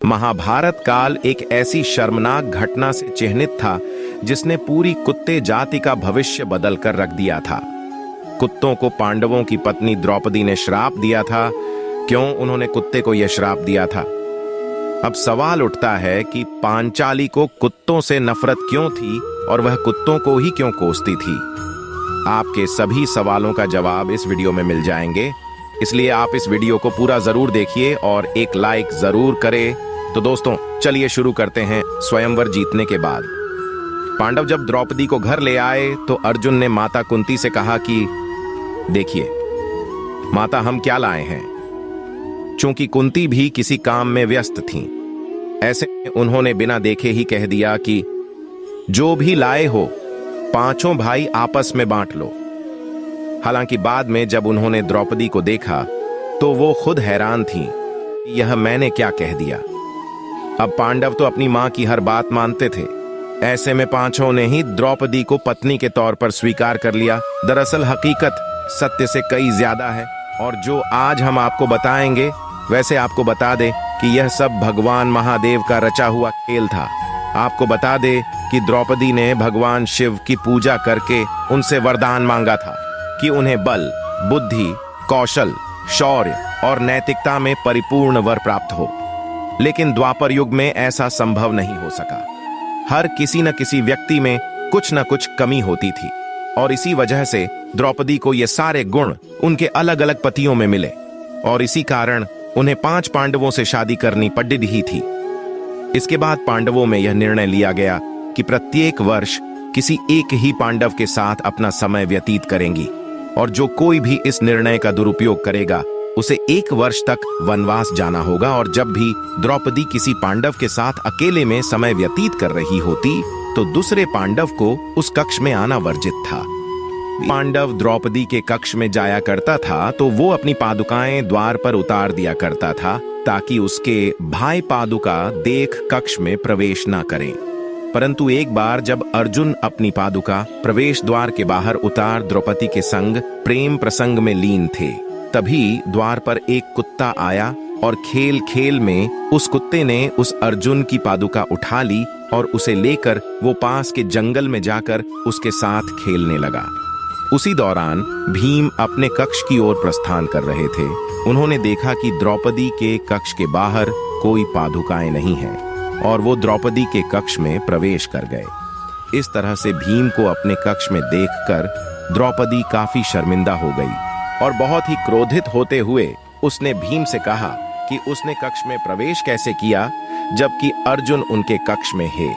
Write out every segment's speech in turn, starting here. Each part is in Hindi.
महाभारत काल एक ऐसी शर्मनाक घटना से चिह्नित था जिसने पूरी कुत्ते जाति का भविष्य बदल कर रख दिया था। कुत्तों को पांडवों की पत्नी द्रौपदी ने श्राप दिया था। क्यों उन्होंने कुत्ते को यह श्राप दिया था? अब सवाल उठता है कि पांचाली को कुत्तों से नफरत क्यों थी और वह कुत्तों को ही क्यों कोसती थी। आपके सभी सवालों का जवाब इस वीडियो में मिल जाएंगे, इसलिए आप इस वीडियो को पूरा जरूर देखिए और एक लाइक जरूर करें। तो दोस्तों चलिए शुरू करते हैं। स्वयंवर जीतने के बाद पांडव जब द्रौपदी को घर ले आए तो अर्जुन ने माता कुंती से कहा कि देखिए माता, हम क्या लाए हैं। चूंकि कुंती भी किसी काम में व्यस्त थीं, ऐसे में उन्होंने बिना देखे ही कह दिया कि जो भी लाए हो पांचों भाई आपस में बांट लो। हालांकि बाद में जब उन्होंने द्रौपदी को देखा तो वो खुद हैरान थीं, यह मैंने क्या कह दिया। अब पांडव तो अपनी मां की हर बात मानते थे, ऐसे में पांचों ने ही द्रौपदी को पत्नी के तौर पर स्वीकार कर लिया। दरअसल हकीकत सत्य से कई ज्यादा है और जो आज हम आपको बताएंगे, वैसे आपको बता दें कि यह सब भगवान महादेव का रचा हुआ खेल था। आपको बता दें कि द्रौपदी ने भगवान शिव की पूजा करके उनसे वरदान मांगा था कि उन्हें बल, बुद्धि, कौशल, शौर्य और नैतिकता में परिपूर्ण वर प्राप्त हो। लेकिन द्वापर युग में ऐसा संभव नहीं हो सका। हर किसी न किसी व्यक्ति में कुछ न कुछ कमी होती थी और इसी वजह से द्रौपदी को ये सारे गुण उनके अलग अलग पतियों में मिले और इसी कारण उन्हें 5 पांडवों से शादी करनी पड़ रही थी। इसके बाद पांडवों में यह निर्णय लिया गया कि प्रत्येक वर्ष किसी एक ही पांडव के साथ अपना समय व्यतीत करेंगी और जो कोई भी इस निर्णय का दुरुपयोग करेगा उसे 1 वर्ष तक वनवास जाना होगा। और जब भी द्रौपदी किसी पांडव के साथ अकेले में समय व्यतीत कर रही होती तो दूसरे पांडव को उस कक्ष में आना वर्जित था। पांडव द्रौपदी के कक्ष में जाया करता था तो वो अपनी पादुकाएं द्वार पर उतार दिया करता था ताकि उसके भाई पादुका देख कक्ष में प्रवेश ना करें। परंतु एक बार जब अर्जुन अपनी पादुका प्रवेश द्वार के बाहर उतार द्रौपदी के संग प्रेम प्रसंग में लीन थे, तभी द्वार पर एक कुत्ता आया और खेल खेल में उस कुत्ते ने उस अर्जुन की पादुका उठा ली और उसे लेकर वो पास के जंगल में जाकर उसके साथ खेलने लगा। उसी दौरान भीम अपने कक्ष की ओर प्रस्थान कर रहे थे। उन्होंने देखा कि द्रौपदी के कक्ष के बाहर कोई पादुकाएं नहीं हैं और वो द्रौपदी के कक्ष में प्रवेश कर गए। इस तरह से भीम को अपने कक्ष में देखकर द्रौपदी काफी शर्मिंदा हो गई और बहुत ही क्रोधित होते हुए उसने भीम से कहा कि उसने कक्ष में प्रवेश कैसे किया जबकि अर्जुन उनके कक्ष में है।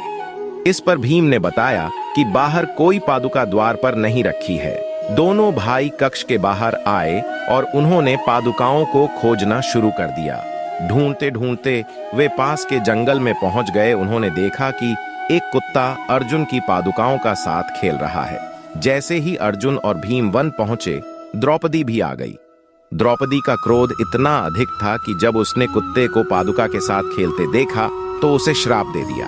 इस पर भीम ने बताया कि बाहर कोई पादुका द्वार पर नहीं रखी है। दोनों भाई कक्ष के बाहर आए और उन्होंने पादुकाओं को खोजना शुरू कर दिया। ढूंढते ढूंढते वे पास के जंगल में पहुंच गए। उन्होंने देखा कि एक कुत्ता अर्जुन की पादुकाओं का साथ खेल रहा है। जैसे ही अर्जुन और भीम वन पहुंचे, द्रौपदी भी आ गई। द्रौपदी का क्रोध इतना अधिक था कि जब उसने कुत्ते को पादुका के साथ खेलते देखा तो उसे श्राप दे दिया।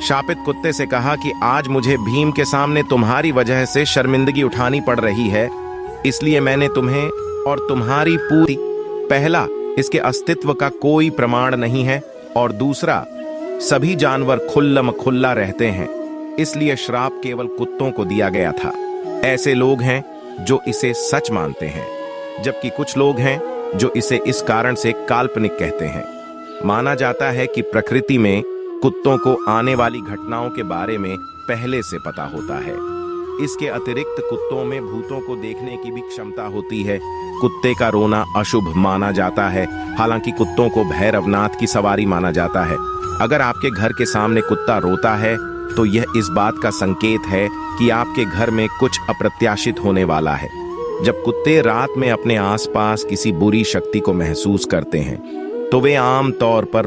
शापित कुत्ते से कहा कि आज मुझे भीम के सामने तुम्हारी वजह से शर्मिंदगी उठानी पड़ रही है, इसलिए मैंने तुम्हें और तुम्हारी पूरी, पहला, इसके अस्तित्व का कोई प्रमाण नहीं है और दूसरा, सभी जानवर खुल्लम खुल्ला रहते हैं, इसलिए श्राप केवल कुत्तों को दिया गया था। ऐसे लोग हैं जो इसे सच मानते हैं, जबकि कुछ लोग हैं जो इसे इस कारण से काल्पनिक कहते हैं। माना जाता है कि प्रकृति में कुत्तों को आने वाली घटनाओं के बारे में पहले से पता होता है। इसके अतिरिक्त कुत्तों में भूतों को देखने की भी क्षमता होती है। कुत्ते का रोना अशुभ माना जाता है, हालांकि कुत्तों को भैरवनाथ की सवारी माना जाता है। अगर आपके घर के सामने कुत्ता रोता है तो यह इस बात का संकेत है कि आपके घर में कुछ अप्रत्याशित होने वाला है। जब कुत्ते रात में अपने आसपास किसी बुरी शक्ति को महसूस करते हैं तो वे आम तौर पर